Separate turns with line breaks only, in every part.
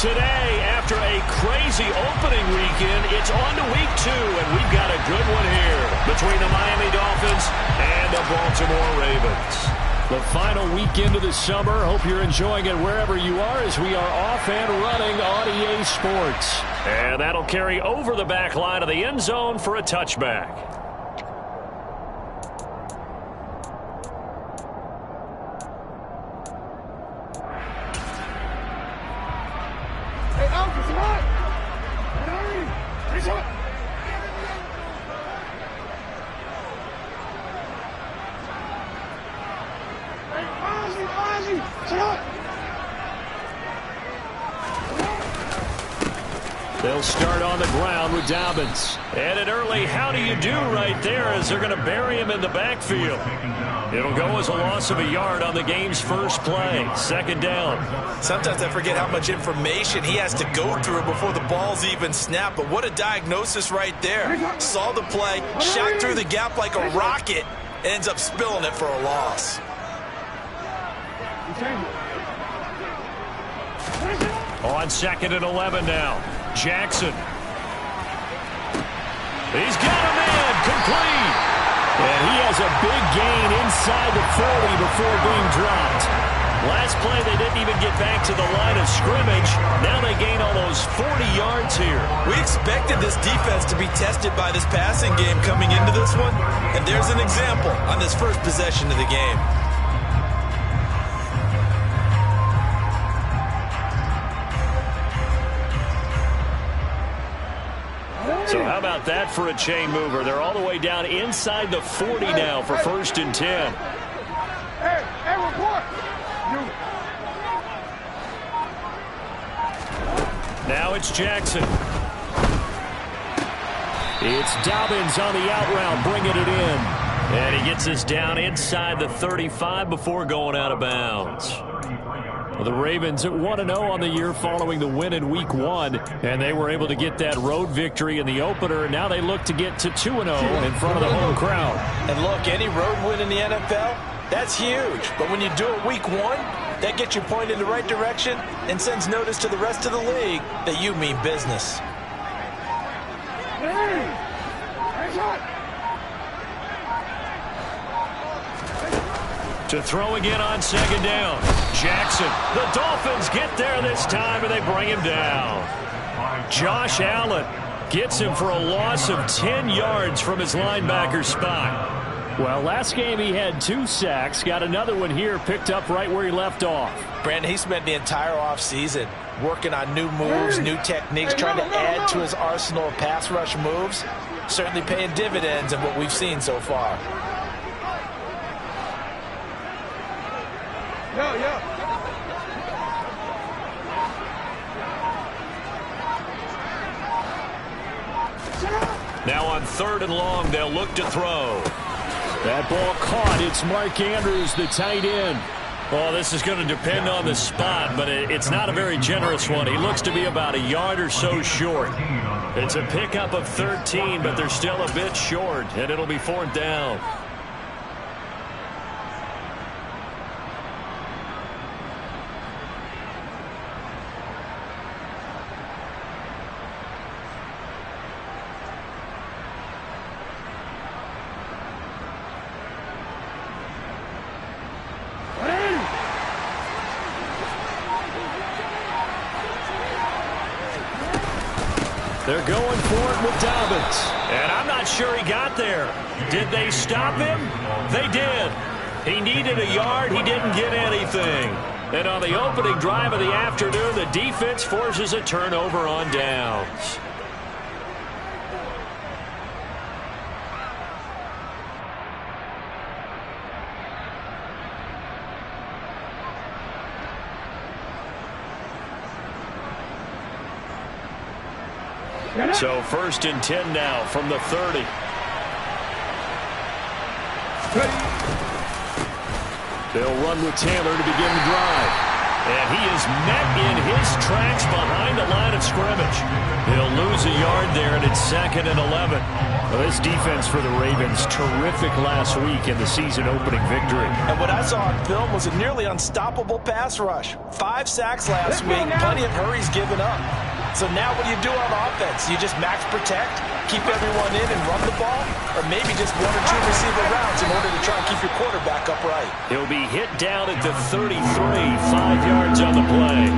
today, after a crazy opening weekend, it's on to week 2, and we've got a good one here between the Miami Dolphins and the Baltimore Ravens. The final weekend of the summer. Hope you're enjoying it wherever you are as we are off and running on EA Sports. And that'll carry over the back line of the end zone for a touchback. They'll start on the ground with Dobbins. And an early how do you do right there as they're going to bury him in the backfield. It'll go as a loss of a yard on the game's first play. Second down.
Sometimes I forget how much information he has to go through before the ball's even snapped. But what a diagnosis right there. Saw the play, shot through the gap like a rocket, ends up spilling it for a loss.
On 2nd and 11 now. Jackson. He's got him in. Complete. And he has a big gain inside the 40 before being dropped. Last play, they didn't even get back to the line of scrimmage. Now they gain almost 40 yards here.
We expected this defense to be tested by this passing game coming into this one. And there's an example on this first possession of the game.
So how about that for a chain mover? They're all the way down inside the 40 now for 1st and 10.
Hey, report!
Now it's Jackson. It's Dobbins on the out route, bringing it in. And he gets us down inside the 35 before going out of bounds. The Ravens at 1-0 on the year following the win in Week 1, and they were able to get that road victory in the opener. Now they look to get to 2-0 in front of the home crowd.
And look, any road win in the NFL, that's huge. But when you do it Week 1, that gets you pointed in the right direction and sends notice to the rest of the league that you mean business.
To throw again on 2nd down. Jackson. The Dolphins get there this time, and they bring him down. Josh Allen gets him for a loss of 10 yards from his linebacker spot. Well, last game he had 2 sacks. Got another one here, picked up right where he left off.
Brandon, he spent the entire offseason working on new moves, new techniques, trying to add to his arsenal of pass rush moves. Certainly paying dividends in what we've seen so far.
Now on 3rd and long, they'll look to throw. That ball caught. It's Mark Andrews, the tight end. Well, this is going to depend on the spot, but it's not a very generous one. He looks to be about a yard or so short. It's a pickup of 13, but they're still a bit short, and it'll be 4th down. They're going for it with Dobbins. And I'm not sure he got there. Did they stop him? They did. He needed a yard. He didn't get anything. And on the opening drive of the afternoon, the defense forces a turnover on downs. So 1st and 10 now from the 30. They'll run with Taylor to begin the drive. And he is met in his tracks behind the line of of scrimmage. He'll lose a yard there, and it's 2nd and 11. Well, this defense for the Ravens, terrific last week in the season-opening victory.
And what I saw on film was a nearly unstoppable pass rush. 5 sacks last week, plenty of hurries given up. So now what do you do on offense? You just max protect, keep everyone in and run the ball, or maybe just 1 or 2 receiver routes in order to try and keep your quarterback upright.
He'll be hit down at the 33, 5 yards on the play.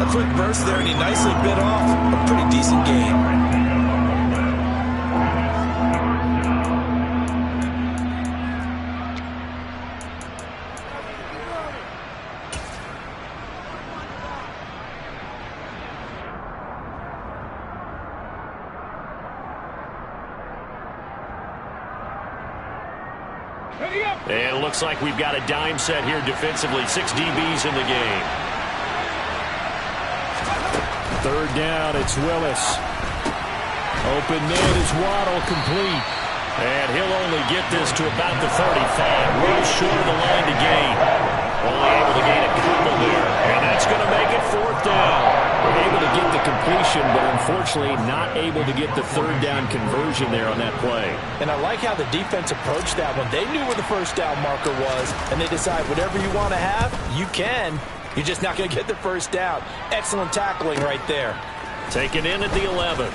A quick burst there, and he nicely bit off a pretty decent gain.
And it looks like we've got a dime set here defensively. 6 DBs in the game. 3rd down, it's Willis. Open man is Waddle, complete. And he'll only get this to about the 35. Real short of the line to gain. Only able to gain a couple there. And that's going to make it 4th down. We're able to get the completion, but unfortunately not able to get the 3rd down conversion there on that play.
And I like how the defense approached that one. They knew where the 1st down marker was, and they decide whatever you want to have, you can. You're just not going to get the 1st down. Excellent tackling right there.
Taken in at the 11.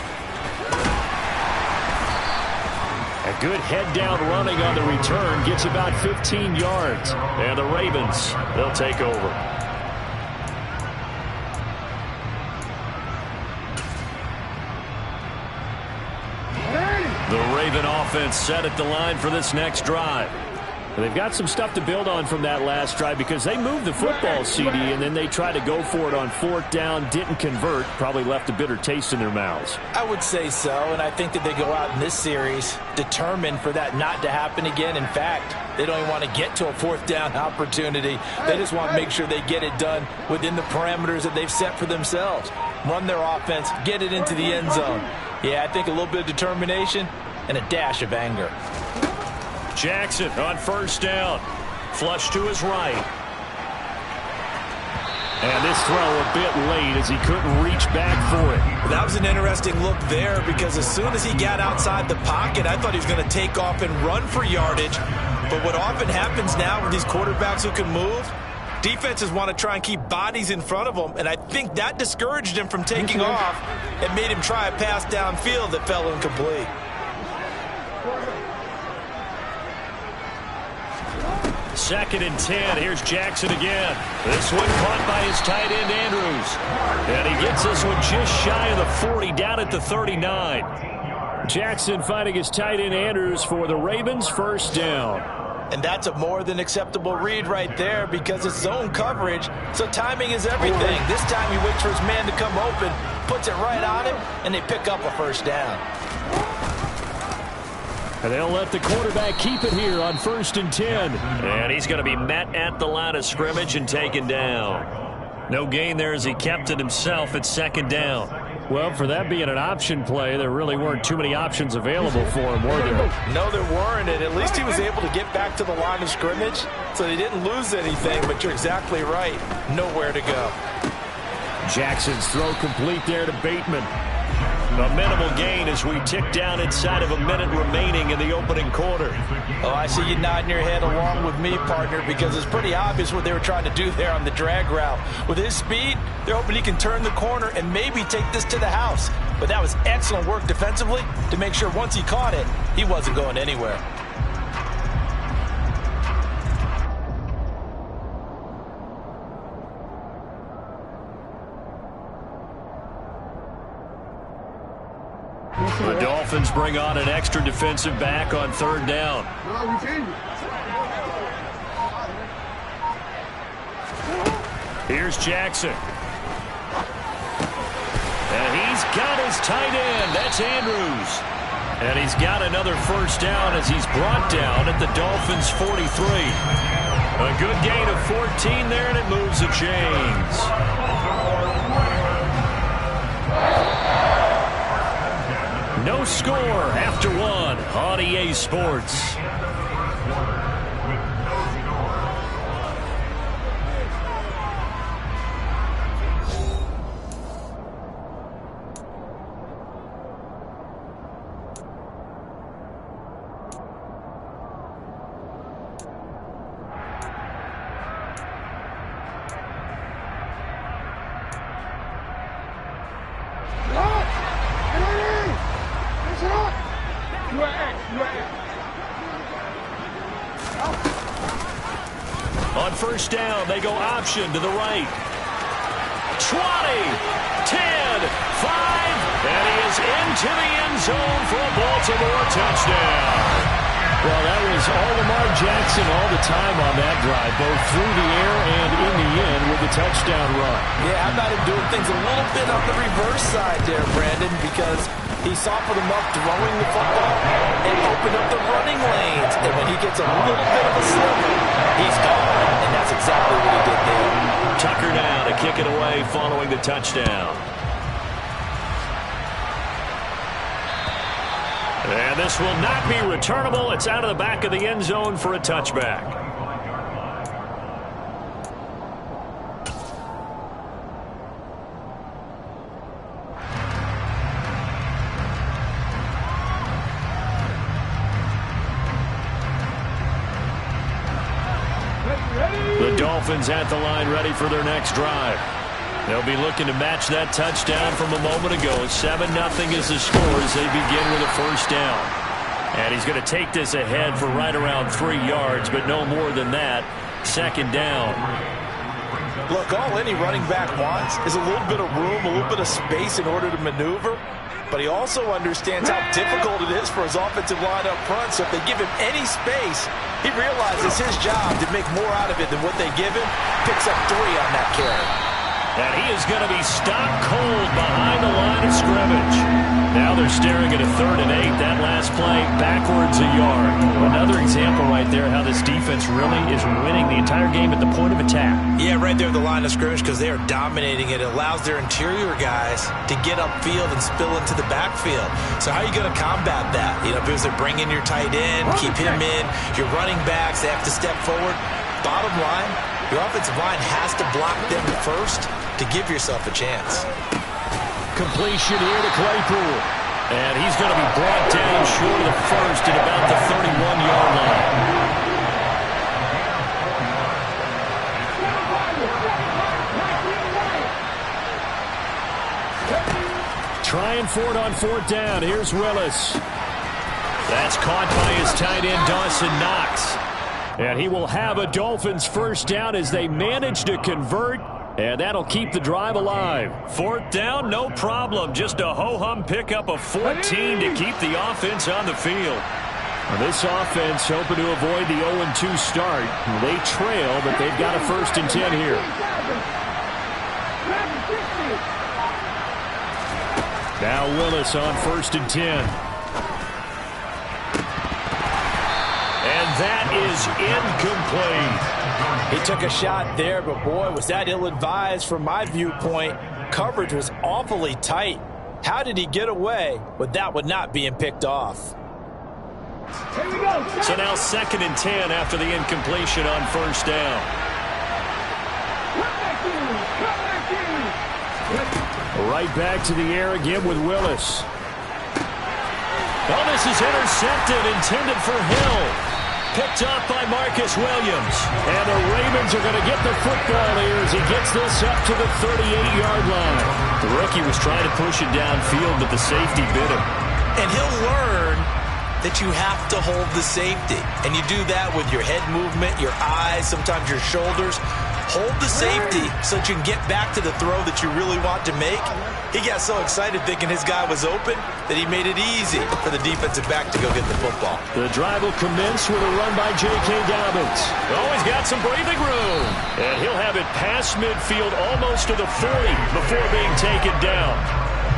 A good head-down running on the return gets about 15 yards. And the Ravens, they'll take over. The Raven offense set at the line for this next drive. They've got some stuff to build on from that last drive because they moved the football, CD, and then they tried to go for it on 4th down, didn't convert, probably left a bitter taste in their mouths.
I would say so, and I think that they go out in this series determined for that not to happen again. In fact, they don't even want to get to a 4th down opportunity. They just want to make sure they get it done within the parameters that they've set for themselves. Run their offense, get it into the end zone. Yeah, I think a little bit of determination and a dash of anger.
Jackson on 1st down. Flush to his right. And this throw a bit late as he couldn't reach back for it.
That was an interesting look there because as soon as he got outside the pocket, I thought he was going to take off and run for yardage. But what often happens now with these quarterbacks who can move, defenses want to try and keep bodies in front of them, and I think that discouraged him from taking off and made him try a pass downfield that fell incomplete.
Second and 10. Here's Jackson again. This one caught by his tight end, Andrews. And he gets this one just shy of the 40, down at the 39. Jackson finding his tight end, Andrews, for the Ravens' 1st down.
And that's a more than acceptable read right there because it's zone coverage, so timing is everything. This time he waits for his man to come open, puts it right on him, and they pick up a 1st down.
And they'll let the quarterback keep it here on 1st and 10. And he's going to be met at the line of scrimmage and taken down. No gain there as he kept it himself at 2nd down. Well, for that being an option play, there really weren't too many options available for him, were there?
No, there weren't, and at least he was able to get back to the line of scrimmage, so they didn't lose anything, but you're exactly right. Nowhere to go.
Jackson's throw complete there to Bateman. A minimal gain as we tick down inside of a minute remaining in the opening quarter.
Oh, I see you nodding your head along with me, partner, because it's pretty obvious what they were trying to do there on the drag route. With his speed, they're hoping he can turn the corner and maybe take this to the house. But that was excellent work defensively to make sure once he caught it, he wasn't going anywhere.
The Dolphins bring on an extra defensive back on 3rd down. Here's Jackson. And he's got his tight end. That's Andrews. And he's got another 1st down as he's brought down at the Dolphins' 43. A good gain of 14 there, and it moves the chains. No score after 1 on EA Sports.
You are X. You are X.
On first down, they go option to the right. 20, 10, 5, and he is into the end zone for a Baltimore touchdown. Well, that was all Lamar Jackson all the time on that drive, both through the air and in the end with the touchdown run.
Yeah, how about him doing things a little bit on the reverse side there, Brandon, because he softened him up throwing the football and opened up the running lanes. And when he gets a little bit of a sliver, he's gone, and that's exactly what he did there.
Tucker now to kick it away following the touchdown. And this will not be returnable. It's out of the back of the end zone for a touchback. The Dolphins at the line ready for their next drive. They'll be looking to match that touchdown from a moment ago. 7-0 is the score as they begin with a first down. And he's going to take this ahead for right around 3 yards, but no more than that. Second down.
Look, all any running back wants is a little bit of room, a little bit of space in order to maneuver. But he also understands how difficult it is for his offensive line up front. So if they give him any space, he realizes his job to make more out of it than what they give him. Picks up 3 on that carry.
And he is going to be stopped cold behind the line of scrimmage. Now they're staring at a 3rd and 8. That last play backwards a yard. Another example right there how this defense really is winning the entire game at the point of attack.
Yeah, right there at the line of scrimmage because they are dominating it. It allows their interior guys to get upfield and spill into the backfield. So how are you going to combat that? You know, because they're bringing your tight end, keep him in. Your running backs, they have to step forward. Bottom line, your offensive line has to block them first to give yourself a chance.
Completion here to Claypool. And he's going to be brought down short of the first at about the 31-yard line. Trying for it on 4th down. Here's Willis. That's caught by his tight end, Dawson Knox. And he will have a Dolphins first down as they manage to convert. And that'll keep the drive alive. 4th down, no problem. Just a ho-hum pickup of 14 to keep the offense on the field. Well, this offense hoping to avoid the 0-2 start. They trail, but they've got a 1st and 10 here. Now Willis on 1st and 10. And that is incomplete.
He took a shot there, but boy, was that ill-advised from my viewpoint. Coverage was awfully tight. How did he get away with that one not being picked off?
So now 2nd and 10 after the incompletion on 1st down. Right back to the air again with Willis. Oh, this is intercepted, intended for Hill. Picked up by Marcus Williams. And the Ravens are going to get the football here as he gets this up to the 38-yard line. The rookie was trying to push it downfield, but the safety bit him.
And he'll learn that you have to hold the safety. And you do that with your head movement, your eyes, sometimes your shoulders. Hold the safety so that you can get back to the throw that you really want to make. He got so excited thinking his guy was open that he made it easy for the defensive back to go get the football.
The drive will commence with a run by J.K. Dobbins. Oh, he's got some breathing room. And he'll have it past midfield almost to the 40 before being taken down.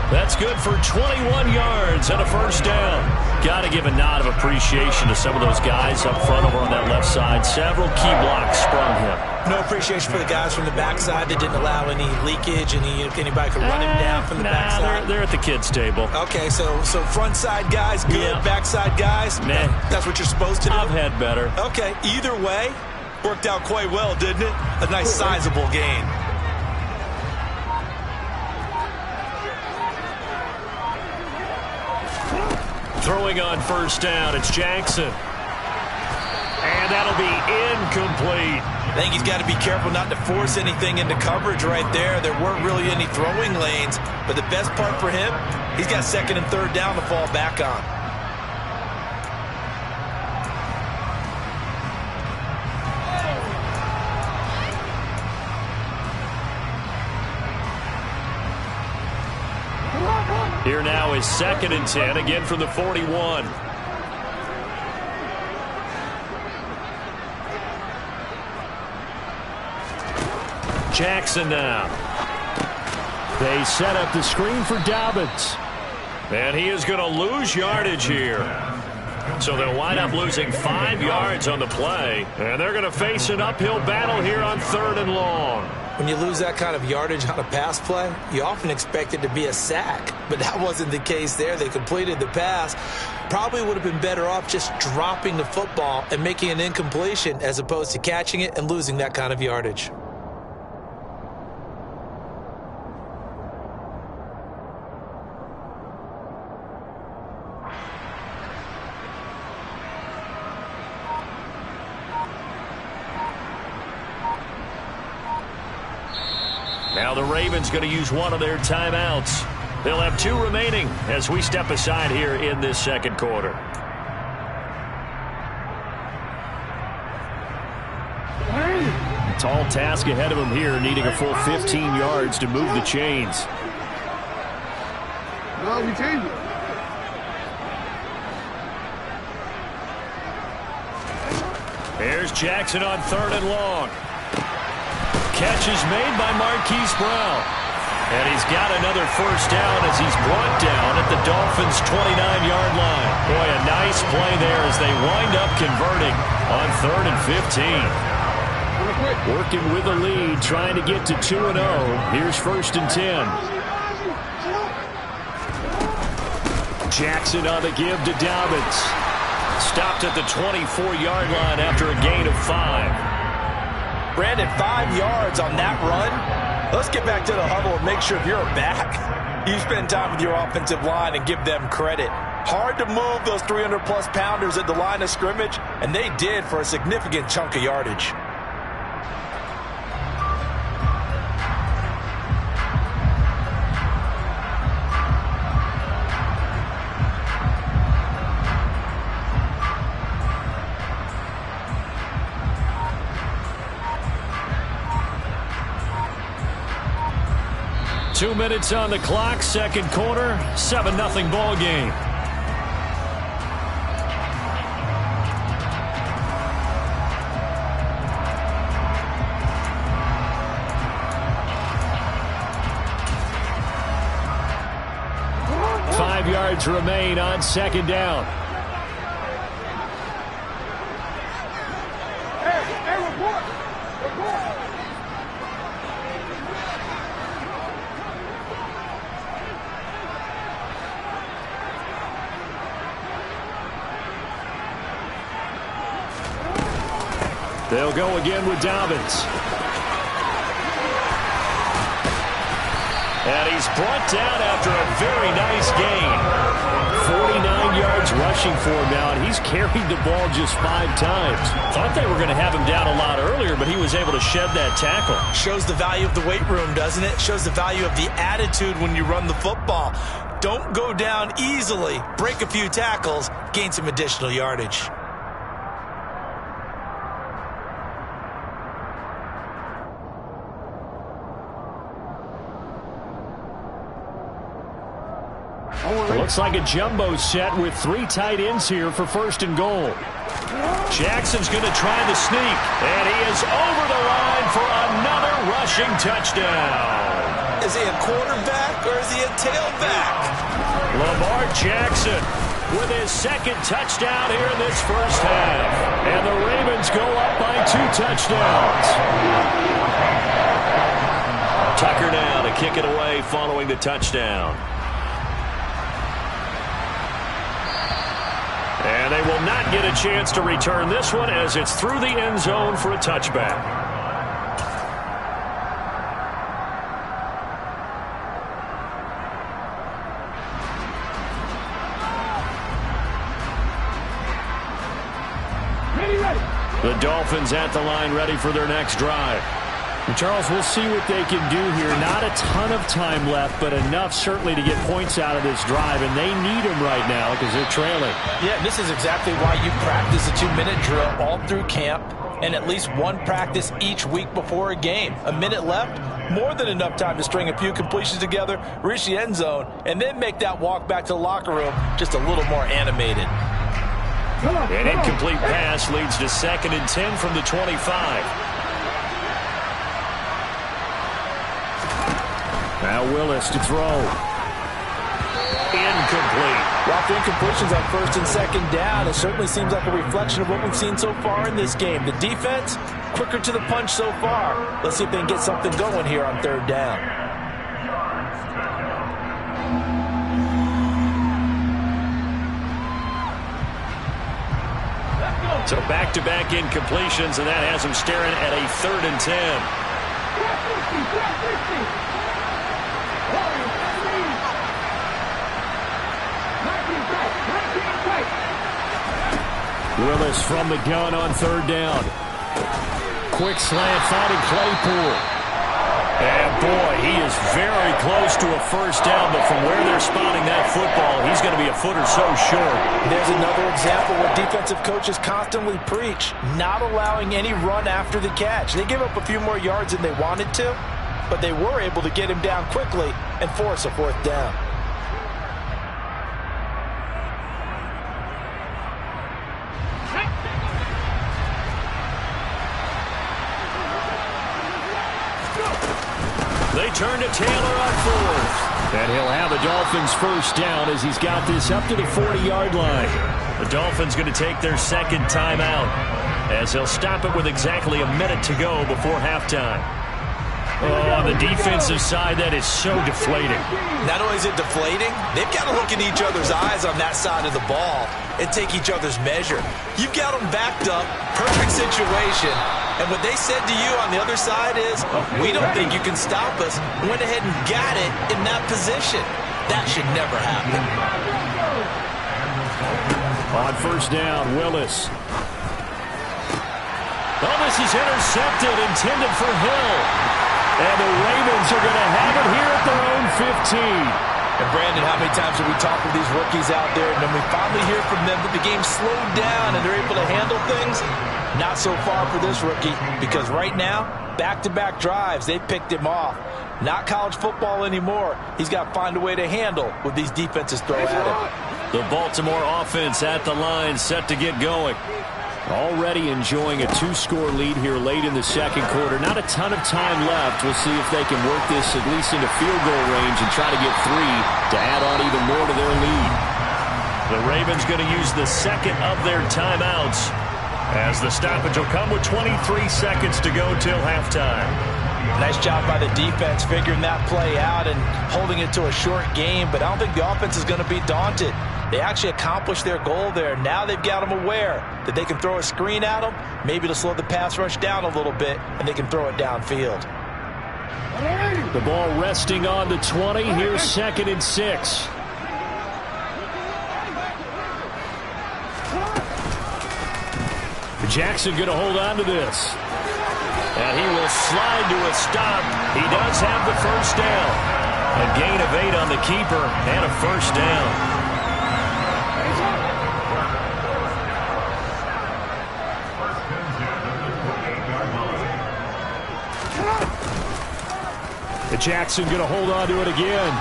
That's good for 21 yards and a 1st down. Got to give a nod of appreciation to some of those guys up front over on that left side. Several key blocks sprung him.
No appreciation for the guys from the backside that didn't allow any leakage, and anybody could run him down from the backside.
They're at the kids' table.
Okay, so front side guys, good. Yeah. Backside guys,
nah.
That's what you're supposed to do?
I've had better.
Okay, either way, worked out quite well, didn't it? A nice sizable gain.
Throwing on 1st down, it's Jackson. And that'll be incomplete.
I think he's got to be careful not to force anything into coverage right there. There weren't really any throwing lanes, but the best part for him, he's got 2nd and 3rd down to fall back on.
Here now is 2nd and 10, again from the 41. Jackson now. They set up the screen for Dobbins. And he is going to lose yardage here. So they'll wind up losing 5 yards on the play. And they're going to face an uphill battle here on 3rd and long.
When you lose that kind of yardage on a pass play, you often expect it to be a sack. But that wasn't the case there. They completed the pass. Probably would have been better off just dropping the football and making an incompletion as opposed to catching it and losing that kind of yardage.
Now the Ravens going to use one of their timeouts. They'll have 2 remaining as we step aside here in this 2nd quarter. A tall task ahead of him here, needing a full 15 yards to move the chains.
No, we changed it.
Here's Jackson on 3rd and long. Catch is made by Marquise Brown. And he's got another first down as he's brought down at the Dolphins' 29-yard line. Boy, a nice play there as they wind up converting on 3rd and 15. Working with the lead, trying to get to 2-0. Here's 1st and 10. Jackson on the give to Dobbins. Stopped at the 24-yard line after a gain of 5.
Brandon, 5 yards on that run. Let's get back to the huddle and make sure if you're back, you spend time with your offensive line and give them credit. Hard to move those 300-plus pounders at the line of scrimmage, and they did for a significant chunk of yardage.
Two minutes on the clock, 2nd quarter, 7-0 ball game. Five yards remain on 2nd down.
Hey, report!
They'll go again with Dobbins. And he's brought down after a very nice gain. 49 yards rushing for him now, and he's carried the ball just 5 times. Thought they were going to have him down a lot earlier, but he was able to shed that tackle.
Shows the value of the weight room, doesn't it? Shows the value of the attitude when you run the football. Don't go down easily. Break a few tackles, gain some additional yardage.
Looks like a jumbo set with 3 tight ends here for 1st and goal. Jackson's going to try the sneak, and he is over the line for another rushing touchdown.
Is he a quarterback or is he a tailback?
Lamar Jackson with his 2nd touchdown here in this first half. And the Ravens go up by 2 touchdowns. Tucker now to kick it away following the touchdown. And they will not get a chance to return this one as it's through the end zone for a touchback. The Dolphins at the line ready for their next drive. And Charles, we'll see what they can do here. Not a ton of time left, but enough certainly to get points out of this drive, and they need them right now because they're trailing.
Yeah, this is exactly why you practice a 2-minute drill all through camp. and at least one practice each week before a game. A minute left, more than enough time to string a few completions together, reach the end zone, and then make that walk back to the locker room just a little more animated.
An incomplete pass leads to 2nd and 10 from the 25. Now Willis to throw. Incomplete.
Well, after incompletions on 1st and 2nd down, it certainly seems like a reflection of what we've seen so far in this game. The defense, quicker to the punch so far. Let's see if they can get something going here on 3rd down.
So back-to-back incompletions, and that has them staring at a 3rd and 10. Willis from the gun on 3rd down. Quick slant, finding Claypool. And boy, he is very close to a 1st down, but from where they're spotting that football, he's going to be a foot or so short.
There's another example where defensive coaches constantly preach, not allowing any run after the catch. They give up a few more yards than they wanted to, but they were able to get him down quickly and force a 4th down.
They turn to Taylor on 4th. And he'll have the Dolphins 1st down as he's got this up to the 40-yard line. The Dolphins going to take their 2nd timeout as they'll stop it with exactly a minute to go before halftime. Oh, on the defensive side, that is so deflating.
Not only is it deflating, they've got to look in each other's eyes on that side of the ball and take each other's measure. You've got them backed up, perfect situation, and what they said to you on the other side is, we don't think you can stop us. Went ahead and got it in that position. That should never happen.
On 1st down, Willis. Oh, this is intercepted, intended for Hill. And the Ravens are going to have it here at their own 15.
And Brandon, how many times have we talked with these rookies out there, and then we finally hear from them that the game slowed down and they're able to handle things? Not so far for this rookie, because right now, back-to-back drives, they picked him off. Not college football anymore. He's got to find a way to handle what these defenses throw at him.
The Baltimore offense at the line, set to get going. Already enjoying a 2-score lead here late in the 2nd quarter. Not a ton of time left. We'll see if they can work this at least into field goal range and try to get 3 to add on even more to their lead. The Ravens going to use the 2nd of their timeouts as the stoppage will come with 23 seconds to go till halftime.
Nice job by the defense figuring that play out and holding it to a short game, but I don't think the offense is going to be daunted. They actually accomplished their goal there. Now they've got them aware that they can throw a screen at them, maybe to slow the pass rush down a little bit, and they can throw it downfield.
The ball resting on the 20. Here's 2nd and 6. Jackson going to hold on to this. And he will slide to a stop. He does have the 1st down. A gain of 8 on the keeper and a 1st down. Jackson going to hold on to it again.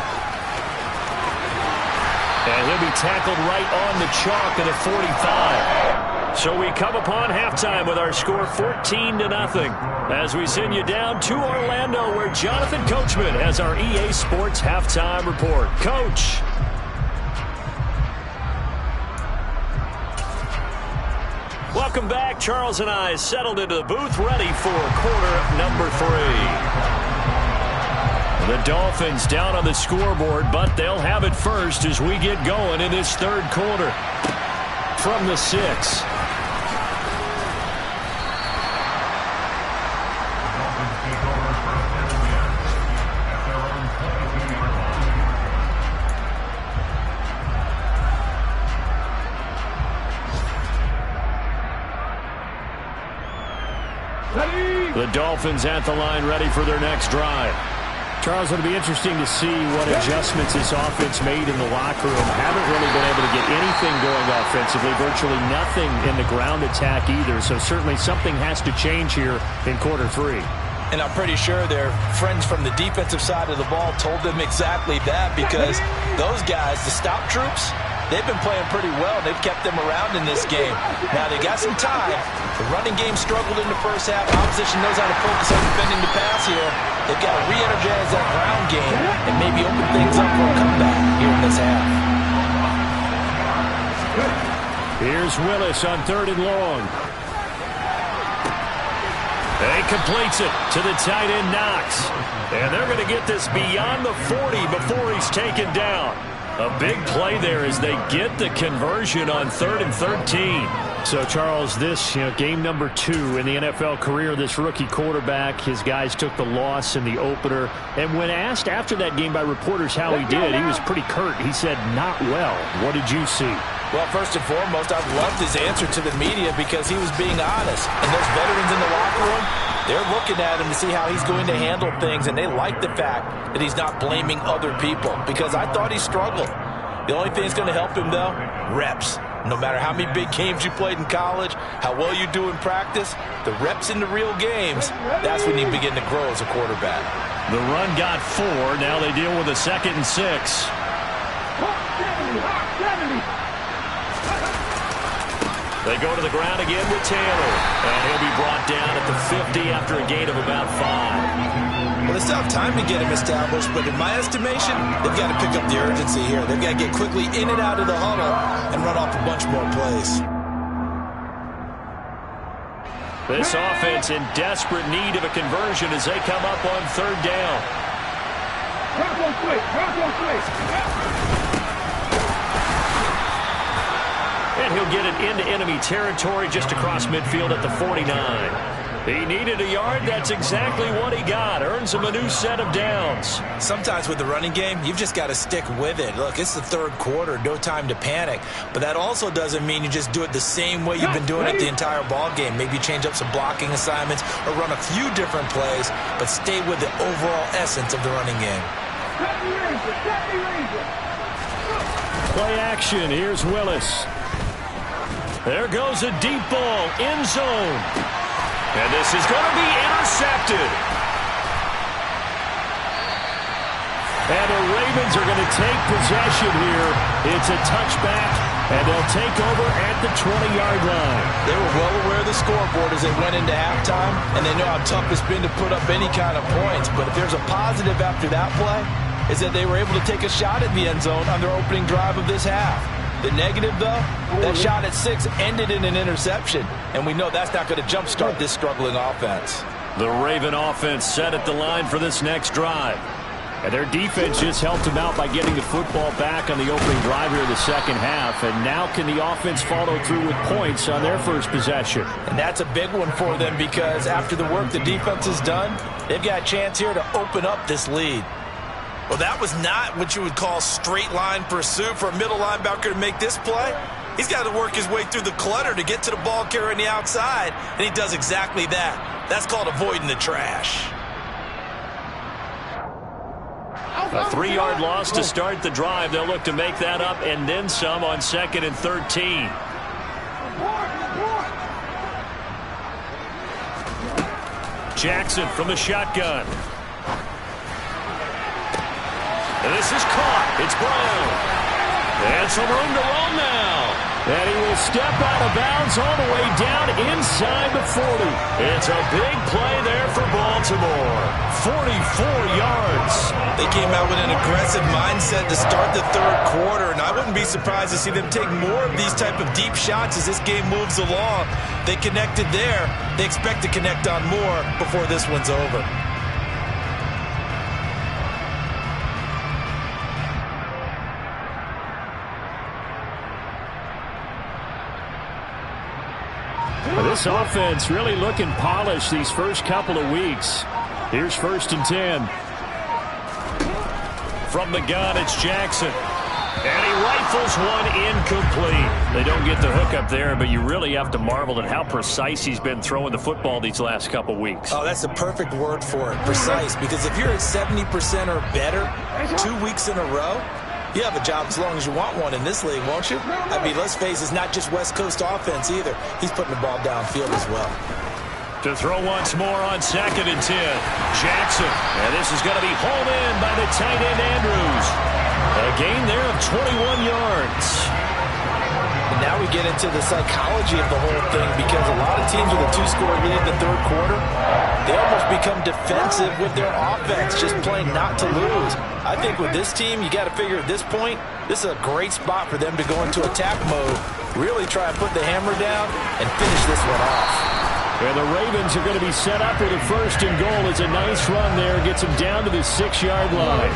And he'll be tackled right on the chalk at a 45. So we come upon halftime with our score 14-0 as we send you down to Orlando, where Jonathan Coachman has our EA Sports halftime report. Coach. Welcome back. Charles and I settled into the booth, ready for quarter number 3. The Dolphins down on the scoreboard, but they'll have it first as we get going in this 3rd quarter. From the 6. The Dolphins at the line, ready for their next drive. Charles, it'll be interesting to see what adjustments this offense made in the locker room. Haven't really been able to get anything going offensively, virtually nothing in the ground attack either. So certainly something has to change here in quarter 3.
And I'm pretty sure their friends from the defensive side of the ball told them exactly that, because those guys, the stop troops, they've been playing pretty well. They've kept them around in this game. Now, they got some time. The running game struggled in the first half. Opposition knows how to focus on defending the pass here. They've got to re-energize that ground game and maybe open things up for a comeback here in this half.
Here's Willis on 3rd and long. He completes it to the tight end, Knox. And they're going to get this beyond the 40 before he's taken down. A big play there as they get the conversion on 3rd and 13. So, Charles, this game number 2 in the NFL career, this rookie quarterback, his guys took the loss in the opener. And when asked after that game by reporters how he did, he was pretty curt. He said, not well. What did you see?
Well, first and foremost, I loved his answer to the media because he was being honest. And those veterans in the locker room, they're looking at him to see how he's going to handle things, and they like the fact that he's not blaming other people, because I thought he struggled. The only thing that's going to help him, though, reps. No matter how many big games you played in college, how well you do in practice, the reps in the real games, that's when you begin to grow as a quarterback.
The run got 4. Now they deal with a 2nd and 6. They go to the ground again with Taylor. And he'll be brought down at the 50 after a gain of about 5.
Well, they still have time to get him established, but in my estimation, they've got to pick up the urgency here. They've got to get quickly in and out of the huddle and run off a bunch more plays.
This offense in desperate need of a conversion as they come up on 3rd down. And he'll get it into enemy territory just across midfield at the 49. He needed a yard. That's exactly what he got. Earns him a new set of downs.
Sometimes with the running game, you've just got to stick with it. Look, it's the 3rd quarter. No time to panic. But that also doesn't mean you just do it the same way you've been doing it the entire ball game. Maybe change up some blocking assignments or run a few different plays, but stay with the overall essence of the running game.
Play action. Here's Willis. There goes a deep ball. End zone. And this is going to be intercepted. And the Ravens are going to take possession here. It's a touchback, and they'll take over at the 20-yard line.
They were well aware of the scoreboard as they went into halftime, and they know how tough it's been to put up any kind of points. But if there's a positive after that play, is that they were able to take a shot at the end zone on their opening drive of this half. The negative, though, that shot at 6 ended in an interception, and we know that's not going to jumpstart this struggling offense.
The Raven offense set at the line for this next drive. And their defense just helped them out by getting the football back on the opening drive here in the second half. And now can the offense follow through with points on their first possession?
And that's a big one for them because after the work the defense has done, they've got a chance here to open up this lead. Well, that was not what you would call straight line pursuit for a middle linebacker to make this play. He's got to work his way through the clutter to get to the ball carrier on the outside, and he does exactly that. That's called avoiding the trash.
A 3-yard loss to start the drive. They'll look to make that up and then some on 2nd and 13. Jackson from the shotgun. And this is caught. It's Brown. And some room to run now. And he will step out of bounds all the way down inside the 40. It's a big play there for Baltimore. 44 yards.
They came out with an aggressive mindset to start the 3rd quarter, and I wouldn't be surprised to see them take more of these type of deep shots as this game moves along. They connected there. They expect to connect on more before this one's over.
This offense really looking polished these first couple of weeks. Here's 1st and 10. From the gun, it's Jackson. And he rifles one incomplete. They don't get the hook up there, but you really have to marvel at how precise he's been throwing the football these last couple weeks.
Oh, that's the perfect word for it, precise. Because if you're at 70% or better 2 weeks in a row, you have a job as long as you want one in this league, won't you? I mean, let's face it, it's not just West Coast offense either. He's putting the ball downfield as well.
To throw once more on 2nd and 10. Jackson. And this is going to be hauled in by the tight end Andrews. A gain there of 21 yards.
And now we get into the psychology of the whole thing, because a lot of teams with a 2-score lead in the third quarter, they almost become defensive with their offense, just playing not to lose. I think with this team, you got to figure at this point, this is a great spot for them to go into attack mode, really try and put the hammer down and finish this one off.
And the Ravens are going to be set up with a 1st and goal. It's a nice run there. Gets them down to the 6-yard line.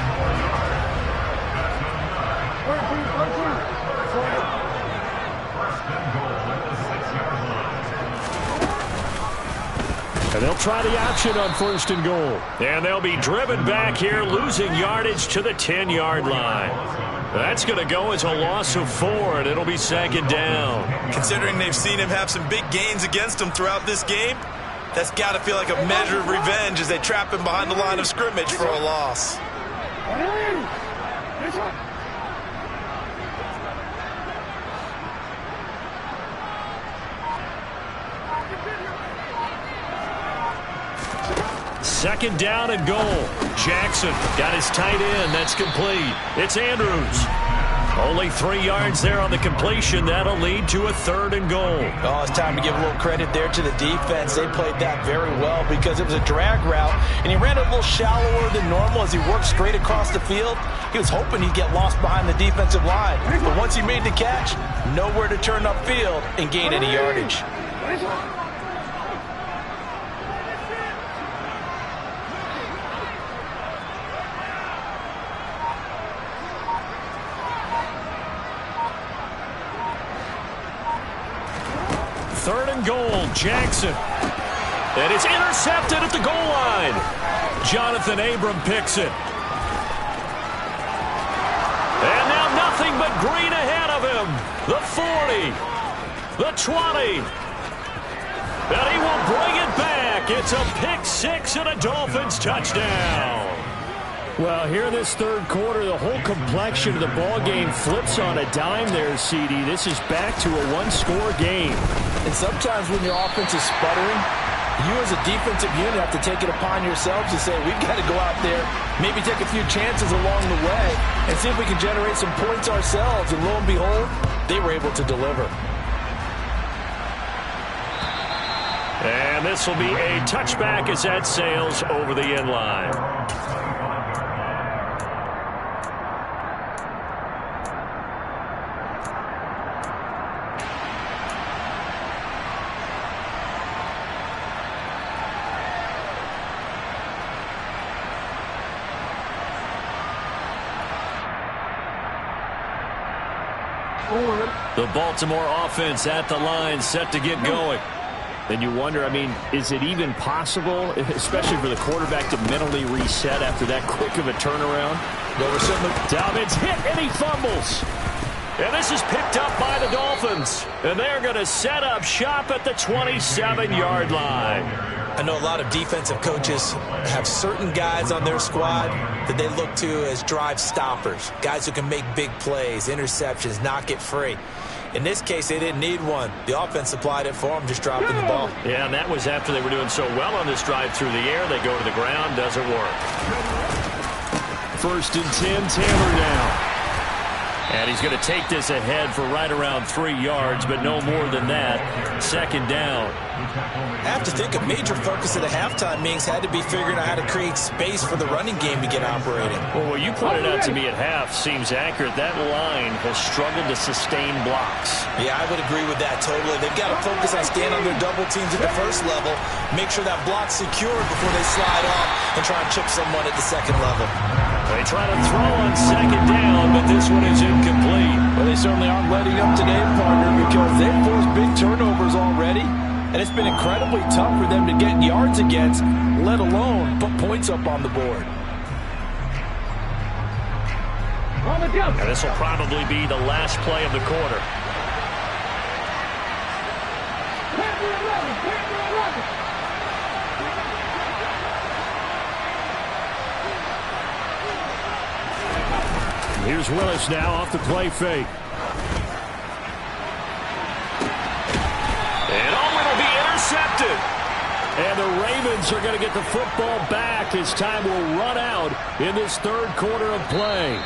And they'll try the option on 1st and goal. And they'll be driven back here, losing yardage to the 10-yard line. That's going to go as a loss of 4, and it'll be 2nd down.
Considering they've seen him have some big gains against him throughout this game, that's got to feel like a measure of revenge as they trap him behind the line of scrimmage for a loss.
Second down and goal. Jackson got his tight end. That's complete. It's Andrews. Only 3 yards there on the completion. That'll lead to a 3rd and goal.
Oh, it's time to give a little credit there to the defense. They played that very well because it was a drag route, and he ran it a little shallower than normal as he worked straight across the field. He was hoping he'd get lost behind the defensive line, but once he made the catch, nowhere to turn upfield and gain any yardage.
Third and goal, Jackson. And it's intercepted at the goal line. Jonathan Abram picks it. And now nothing but green ahead of him. The 40, the 20. And he will bring it back. It's a pick 6 and a Dolphins touchdown. Well, here in this third quarter, the whole complexion of the ball game flips on a dime there, CD. This is back to a 1-score game.
And sometimes when your offense is sputtering, you as a defensive unit have to take it upon yourselves to say, we've got to go out there, maybe take a few chances along the way, and see if we can generate some points ourselves. And lo and behold, they were able to deliver.
And this will be a touchback as that sails over the end line. The Baltimore offense at the line, set to get going. Then you wonder, I mean, is it even possible, especially for the quarterback, to mentally reset after that quick of a turnaround?
Well, we're certainly...
Dobbins hit, and he fumbles. And this is picked up by the Dolphins. And they're going to set up shop at the 27-yard line.
I know a lot of defensive coaches have certain guys on their squad that they look to as drive stoppers, guys who can make big plays, interceptions, knock it free. In this case, they didn't need one. The offense supplied it for them, just dropping the ball.
Yeah, and that was after they were doing so well on this drive through the air. They go to the ground, doesn't work. 1st and 10, Taylor now. And he's going to take this ahead for right around 3 yards, but no more than that. 2nd down.
I have to think a major focus of the halftime meetings had to be figuring out how to create space for the running game to get operating.
Well, what you pointed out to me at half seems accurate. That line has struggled to sustain blocks.
Yeah, I would agree with that totally. They've got to focus on staying on their double teams at the first level, make sure that block's secured before they slide off and try and chip someone at the second level.
They try to throw on 2nd down, but this one is incomplete.
Well, they certainly aren't letting up today, partner, because they've forced big turnovers already. And it's been incredibly tough for them to get yards against, let alone put points up on the board.
And this will probably be the last play of the quarter. Here's Willis now off the play fake. And it'll be intercepted. And the Ravens are going to get the football back as time will run out in this third quarter of play.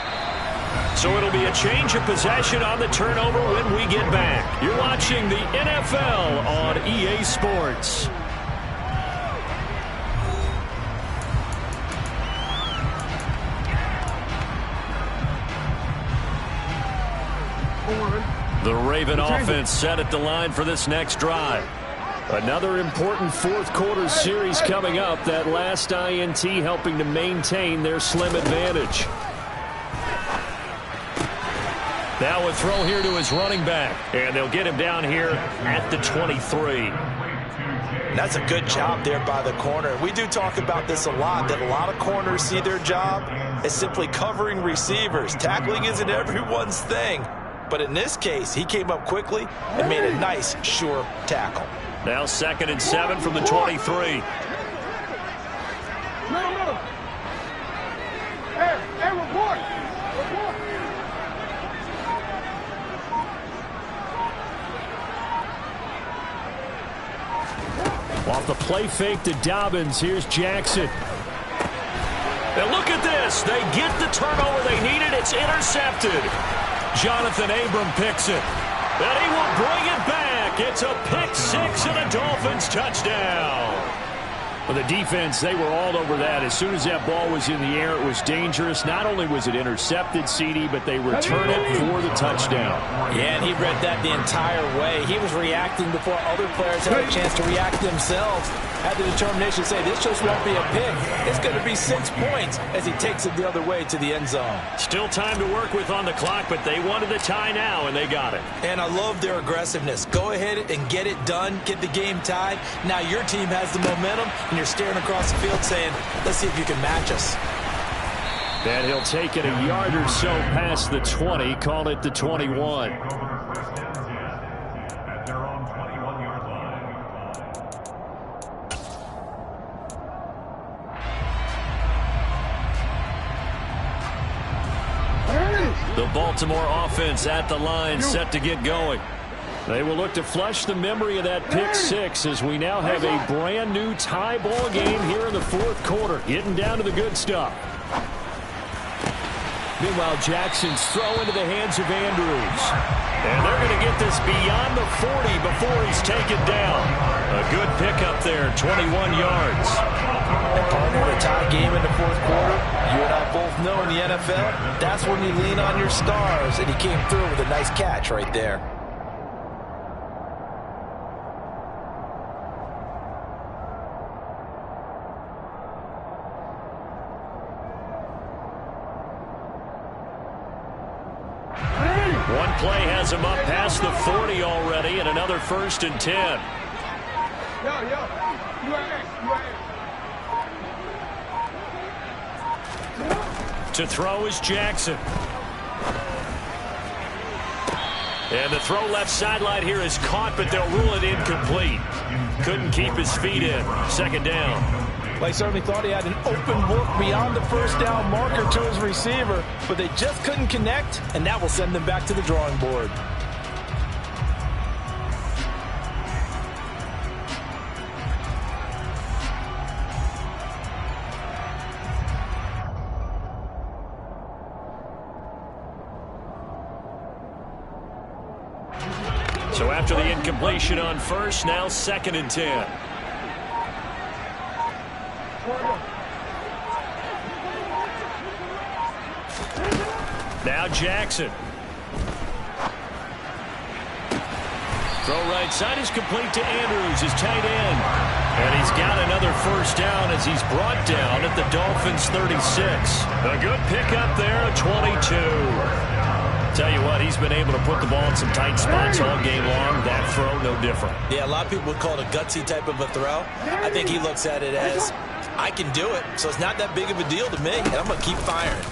So it'll be a change of possession on the turnover when we get back. You're watching the NFL on EA Sports. The Raven offense set at the line for this next drive. Another important fourth quarter series coming up. That last INT helping to maintain their slim advantage. Now a throw here to his running back. And they'll get him down here at the 23.
That's a good job there by the corner. We do talk about this a lot, that a lot of corners see their job as simply covering receivers. Tackling isn't everyone's thing. But in this case, he came up quickly and made a nice, sure tackle.
Now 2nd and 7 from the 23.
Hey, report.
Off the play fake to Dobbins. Here's Jackson. And look at this. They get the turnover they needed. It's intercepted. Jonathan Abram picks it. And he will bring it back. It's a pick six and a Dolphins touchdown. Well, the defense, they were all over that. As soon as that ball was in the air, it was dangerous. Not only was it intercepted, CD, but they return it for the touchdown.
Yeah, and he read that the entire way. He was reacting before other players had a chance to react themselves. Had the determination to say, this just won't be a pick. It's going to be 6 points as he takes it the other way to the end zone.
Still time to work with on the clock, but they wanted the tie now, and they got it.
And I love their aggressiveness. Go ahead and get it done. Get the game tied. Now your team has the momentum, and you're staring across the field saying, let's see if you can match us.
And he'll take it a yard or so past the 20, call it the 21. The Baltimore offense at the line, set to get going. They will look to flush the memory of that pick six as we now have a brand new tie ball game here in the fourth quarter, getting down to the good stuff. Meanwhile, Jackson's throw into the hands of Andrews. And they're going to get this beyond the 40 before he's taken down. A good pickup there, 21 yards.
And partner, a tie game in the fourth quarter, you and I both know in the NFL, that's when you lean on your stars, and he came through with a nice catch right there.
One play has him up past the 40 already, and another 1st and 10. To throw is Jackson. And the throw left sideline here is caught, but they'll rule it incomplete. Couldn't keep his feet in. 2nd down.
They certainly thought he had an open look beyond the first down marker to his receiver, but they just couldn't connect, and that will send them back to the drawing board.
So after the incompletion on first, now 2nd and 10. Now Jackson. Throw right side is complete to Andrews, his tight end. And he's got another 1st down as he's brought down at the Dolphins' 36. A good pickup there, a 22. Tell you what, he's been able to put the ball in some tight spots all game long. That throw, no different.
Yeah, a lot of people would call it a gutsy type of a throw. I think he looks at it as, I can do it, so it's not that big of a deal to me, and I'm going to keep firing.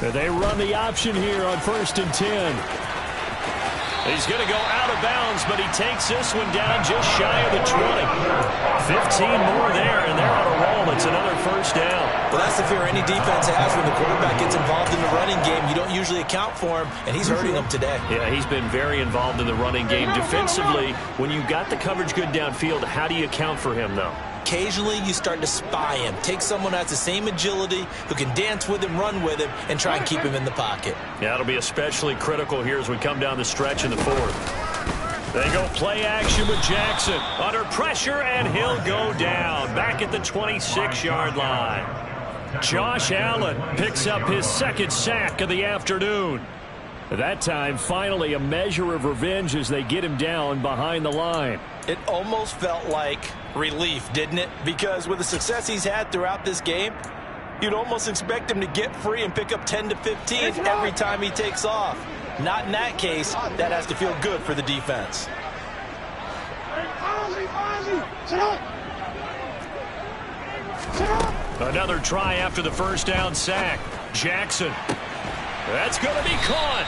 They run the option here on 1st and 10. He's going to go out of bounds, but he takes this one down just shy of the 20. 15 more there, and they're on a roll. It's another first down.
Well, that's the fear any defense has when the quarterback gets involved in the running game. You don't usually account for him, and he's hurting them today.
Yeah, he's been very involved in the running game. Defensively, when you got the coverage good downfield, how do you account for him, though?
Occasionally, you start to spy him. Take someone that has the same agility, who can dance with him, run with him, and try and keep him in the pocket.
Yeah, it'll be especially critical here as we come down the stretch in the 4th. They go play action with Jackson. Under pressure, and he'll go down. Back at the 26-yard line. Josh Allen picks up his 2nd sack of the afternoon. That time, finally, a measure of revenge as they get him down behind the line.
It almost felt like relief, didn't it? Because with the success he's had throughout this game, you'd almost expect him to get free and pick up 10 to 15 every time he takes off. Not in that case. That has to feel good for the defense.
Another try after the first down sack. Jackson. That's going to be caught.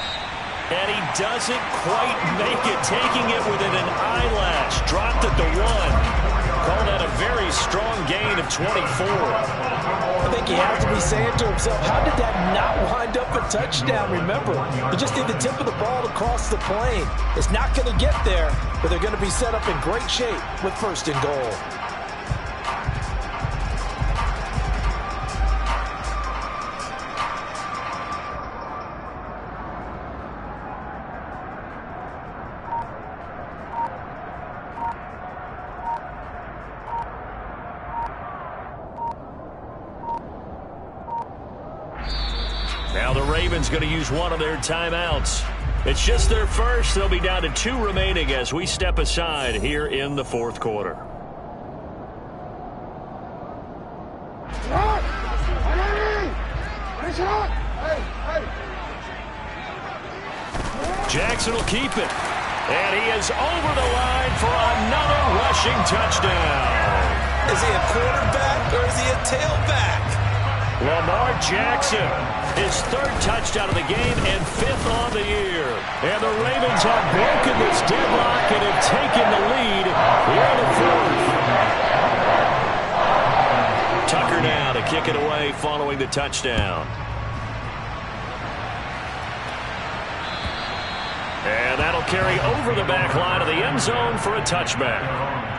And he doesn't quite make it, taking it within an eyelash. Dropped at the 1. Called that a very strong gain of 24.
I think he has to be saying to himself, how did that not wind up a touchdown? Remember, you just need the tip of the ball to cross the plane. It's not going to get there, but they're going to be set up in great shape with 1st and goal.
Now the Ravens going to use one of their timeouts. It's just their first. They'll be down to 2 remaining as we step aside here in the 4th quarter. Jackson will keep it. And he is over the line for another rushing touchdown.
Is he a quarterback or is he a tailback?
Lamar Jackson, his 3rd touchdown of the game and 5th on the year. And the Ravens have broken this deadlock and have taken the lead here in the 4th. Tucker now to kick it away following the touchdown. And that'll carry over the back line of the end zone for a touchback.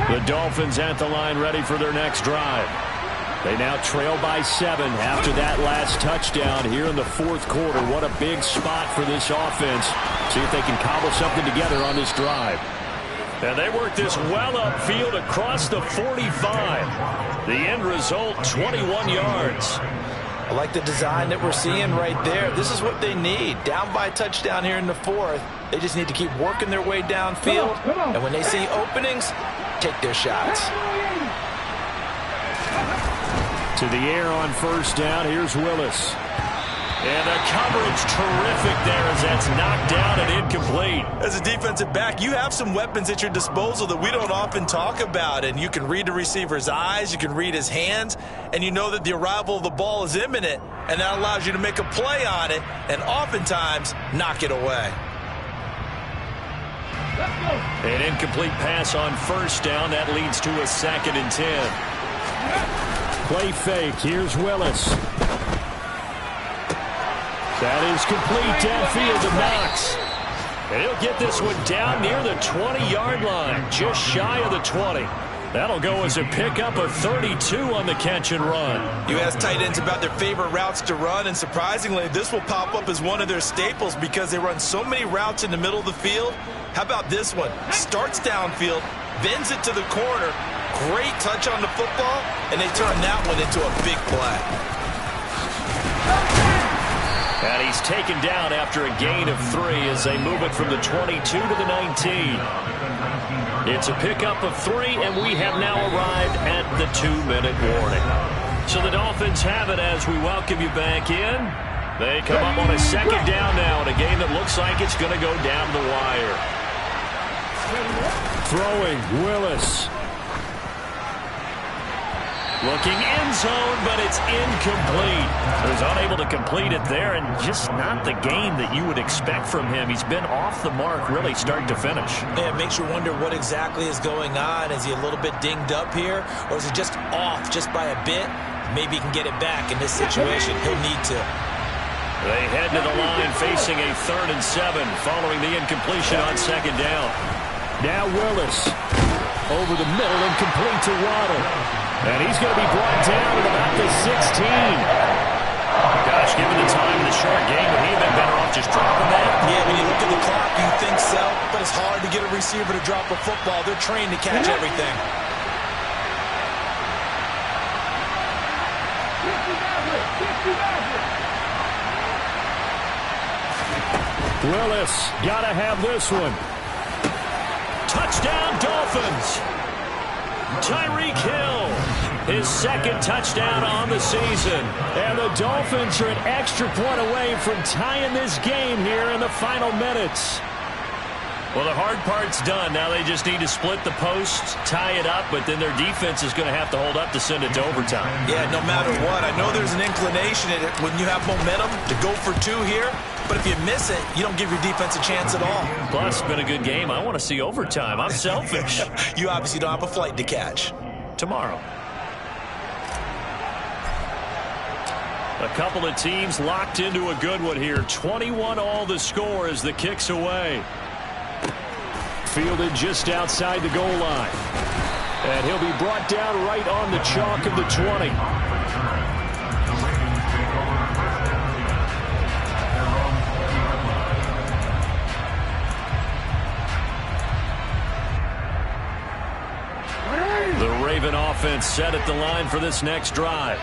The Dolphins at the line ready for their next drive. They now trail by 7 after that last touchdown here in the 4th quarter. What a big spot for this offense. See if they can cobble something together on this drive. And they work this well upfield across the 45. The end result, 21 yards.
I like the design that we're seeing right there. This is what they need. Down by a touchdown here in the 4th. They just need to keep working their way downfield. And when they see openings, take their shots.
To the air on 1st down. Here's Willis. And the coverage terrific there as that's knocked down and incomplete.
As a defensive back, you have some weapons at your disposal that we don't often talk about. And you can read the receiver's eyes, you can read his hands, and you know that the arrival of the ball is imminent. And that allows you to make a play on it and oftentimes knock it away.
An incomplete pass on 1st down. That leads to a 2nd and 10. Play fake. Here's Willis. That is complete downfield to Knox. And he'll get this one down near the 20-yard line, just shy of the 20. That'll go as a pickup of 32 on the catch and run.
You ask tight ends about their favorite routes to run, and surprisingly, this will pop up as one of their staples because they run so many routes in the middle of the field. How about this one? Starts downfield, bends it to the corner, great touch on the football, and they turn that one into a big play.
And he's taken down after a gain of 3 as they move it from the 22 to the 19. It's a pickup of 3, and we have now arrived at the 2-minute warning. So the Dolphins have it as we welcome you back in. They come up on a second down now in a game that looks like it's going to go down the wire. Throwing, Willis. Looking end zone, but it's incomplete. He was unable to complete it there, and just not the game that you would expect from him. He's been off the mark really start to finish.
Yeah, it makes you wonder what exactly is going on. Is he a little bit dinged up here, or is he just off just by a bit? Maybe he can get it back in this situation. He'll need to.
They head to the line facing a 3rd and 7 following the incompletion on second down. Now Willis over the middle and complete to Waddle. And he's going to be brought down at about the 16. Gosh, given the time in the short game, would he have been better off just dropping that?
Yeah, when you look at the clock, you think so. But it's hard to get a receiver to drop a football. They're trained to catch everything.
Willis, got to have this one. Touchdown, Dolphins. Tyreek Hill, his 2nd touchdown on the season. And the Dolphins are an extra point away from tying this game here in the final minutes. Well, the hard part's done. Now they just need to split the posts, tie it up, but then their defense is going to have to hold up to send it to overtime.
Yeah, no matter what. I know there's an inclination in it when you have momentum to go for 2 here, but if you miss it, you don't give your defense a chance at all.
Plus, it's been a good game. I want to see overtime. I'm selfish.
You obviously don't have a flight to catch.
Tomorrow. A couple of teams locked into a good one here. 21-all the score as the kick's away. Fielded just outside the goal line. And he'll be brought down right on the chalk of the 20. The Raven offense set at the line for this next drive.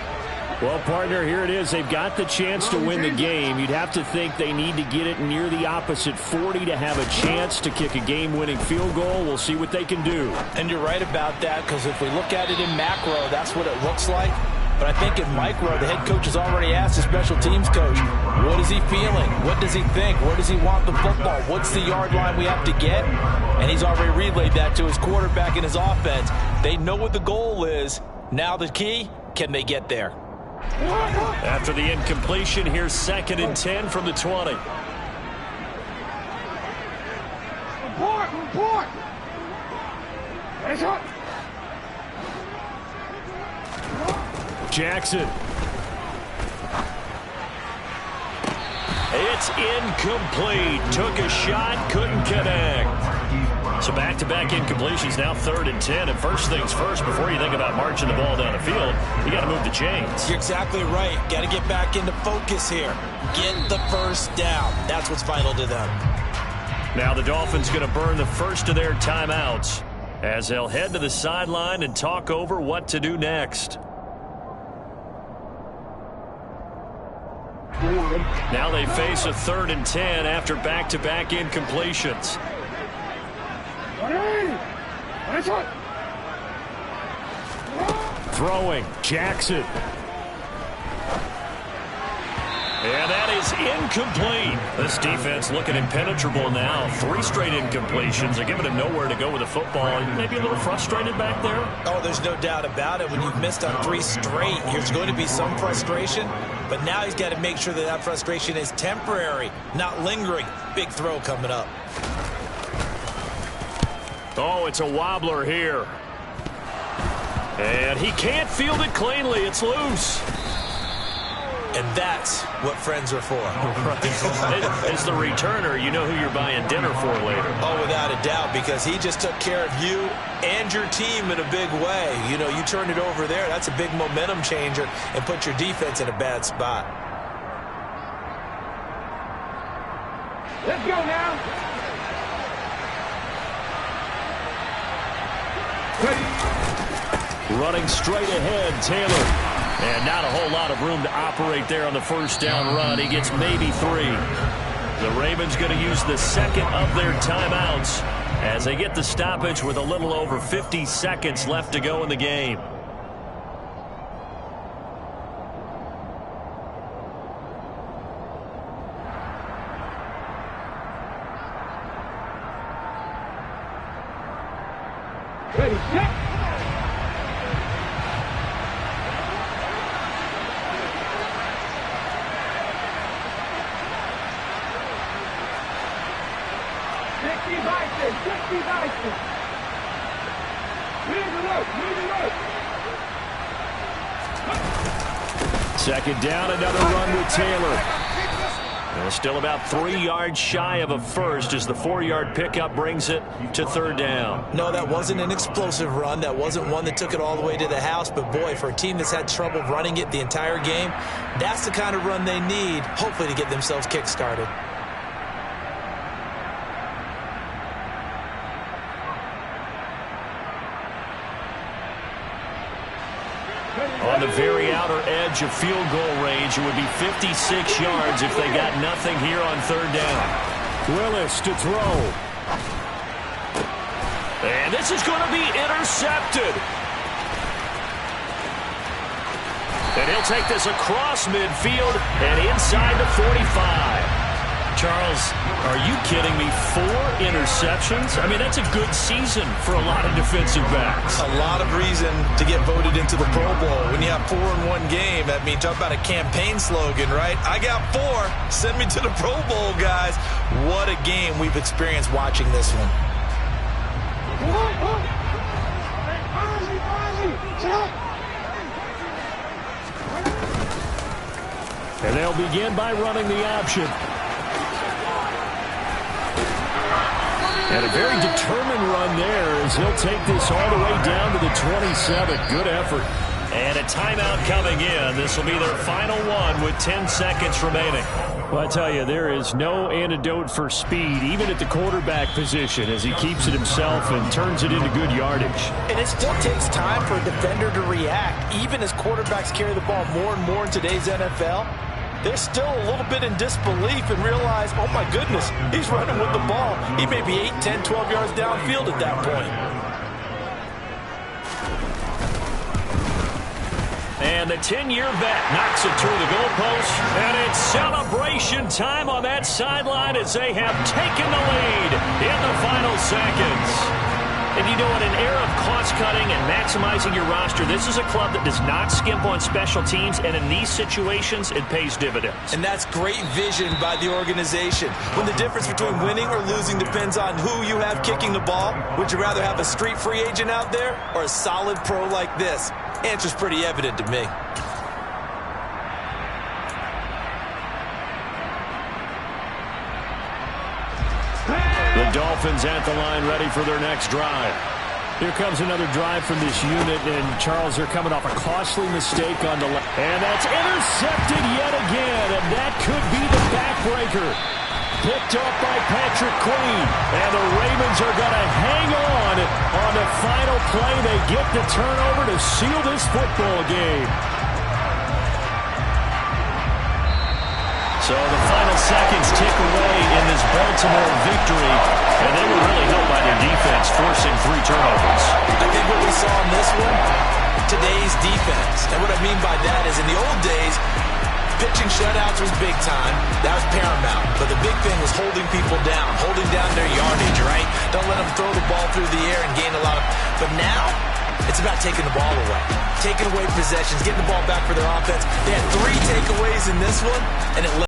Well, partner, here it is. They've got the chance to win the game. You'd have to think they need to get it near the opposite 40 to have a chance to kick a game-winning field goal. We'll see what they can do.
And you're right about that, because if we look at it in macro, that's what it looks like. But I think in micro, the head coach has already asked the special teams coach, what is he feeling? What does he think? Where does he want the football? What's the yard line we have to get? And he's already relayed that to his quarterback and his offense. They know what the goal is. Now the key, can they get there?
After the incompletion, here's 2nd and 10 from the 20.
Report! It's up!
Jackson. It's incomplete. Took a shot, couldn't connect. So back-to-back incompletions, now 3rd and 10. And first things first, before you think about marching the ball down the field, you got to move the chains.
You're exactly right. Got to get back into focus here. Get the first down. That's what's vital to them.
Now the Dolphins going to burn the first of their timeouts as they'll head to the sideline and talk over what to do next. Now they face a 3rd and 10 after back-to-back incompletions. Throwing, Jackson. And that is incomplete. This defense looking impenetrable now. 3 straight incompletions. They're giving him nowhere to go with the football. Maybe a little frustrated back there?
Oh, there's no doubt about it. When you've missed on 3 straight, there's going to be some frustration. But now he's got to make sure that that frustration is temporary, not lingering. Big throw coming up.
Oh, it's a wobbler here. And he can't field it cleanly. It's loose.
And that's what friends are for.
Right. As the returner, you know who you're buying dinner for later.
Oh, without a doubt, because he just took care of you and your team in a big way. You know, you turned it over there. That's a big momentum changer and put your defense in a bad spot.
Let's go now.
Running straight ahead, Taylor. And not a whole lot of room to operate there on the first down run. He gets maybe 3. The Ravens going to use the 2nd of their timeouts as they get the stoppage with a little over 50 seconds left to go in the game.
ready, set.
Second down, another run with Taylor. And still about 3 yards shy of a first as the 4-yard pickup brings it to third down.
No, that wasn't an explosive run. That wasn't one that took it all the way to the house. But, boy, for a team that's had trouble running it the entire game, that's the kind of run they need, hopefully, to get themselves kick-started.
On the very outer edge of field goal range, it would be 56 yards if they got nothing here on third down. Willis to throw. And this is going to be intercepted. And he'll take this across midfield and inside the 45. Charles, are you kidding me? 4 interceptions? I mean, that's a good season for a lot of defensive backs.
A lot of reason to get voted into the Pro Bowl. When you have 4 in one game, that means talk about a campaign slogan, right? I got 4. Send me to the Pro Bowl, guys. What a game we've experienced watching this one.
And they'll begin by running the option. And a very determined run there as he'll take this all the way down to the 27. Good effort. And a timeout coming in. This will be their final one with 10 seconds remaining. Well, I tell you, there is no antidote for speed, even at the quarterback position, as he keeps it himself and turns it into good yardage.
And it still takes time for a defender to react. Even as quarterbacks carry the ball more and more in today's NFL, they're still a little bit in disbelief and realize, oh my goodness, he's running with the ball. He may be 8, 10, 12 yards downfield at that point.
And the 10-year vet knocks it through the goalpost. And it's celebration time on that sideline as they have taken the lead in the final seconds. And you know, in an era of cost-cutting and maximizing your roster, this is a club that does not skimp on special teams, and in these situations, it pays dividends.
And that's great vision by the organization. When the difference between winning or losing depends on who you have kicking the ball, would you rather have a street free agent out there or a solid pro like this? Answer's pretty evident to me.
The Dolphins at the line, ready for their next drive. Here comes another drive from this unit, and Charles, they're coming off a costly mistake on the left. And that's intercepted yet again, and that could be the backbreaker. Picked up by Patrick Queen, and the Ravens are going to hang on the final play. They get the turnover to seal this football game. So the final seconds tick away in this Baltimore victory, and they were really helped by their defense, forcing 3 turnovers.
I think what we saw in this one, today's defense. And what I mean by that is in the old days, pitching shutouts was big time. That was paramount. But the big thing was holding people down, holding down their yardage, right? Don't let them throw the ball through the air and gain a lot of... But now, it's about taking the ball away. Taking away possessions, getting the ball back for their offense. They had 3 takeaways in this one, and it